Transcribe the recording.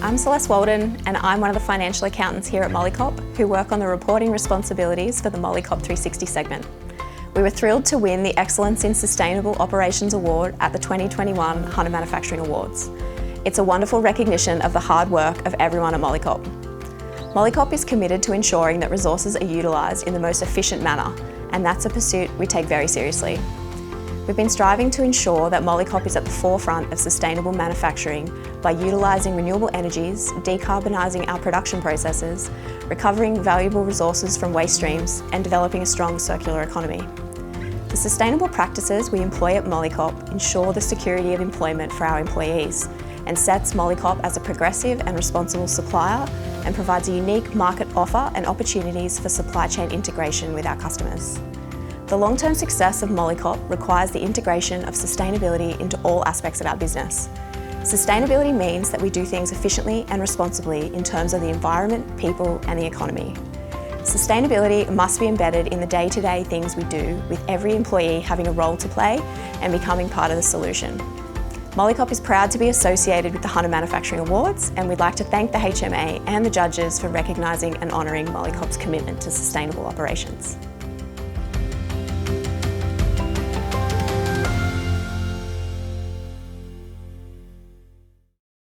I'm Celeste Walden and I'm one of the financial accountants here at Molycop who work on the reporting responsibilities for the Molycop 360 segment. We were thrilled to win the Excellence in Sustainable Operations Award at the 2021 Hunter Manufacturing Awards. It's a wonderful recognition of the hard work of everyone at Molycop. Molycop is committed to ensuring that resources are utilised in the most efficient manner, and that's a pursuit we take very seriously. We've been striving to ensure that Molycop is at the forefront of sustainable manufacturing by utilising renewable energies, decarbonising our production processes, recovering valuable resources from waste streams, and developing a strong circular economy. The sustainable practices we employ at Molycop ensure the security of employment for our employees and sets Molycop as a progressive and responsible supplier and provides a unique market offer and opportunities for supply chain integration with our customers. The long-term success of Molycop requires the integration of sustainability into all aspects of our business. Sustainability means that we do things efficiently and responsibly in terms of the environment, people and the economy. Sustainability must be embedded in the day-to-day things we do, with every employee having a role to play and becoming part of the solution. Molycop is proud to be associated with the Hunter Manufacturing Awards, and we'd like to thank the HMA and the judges for recognising and honouring Molycop's commitment to sustainable operations.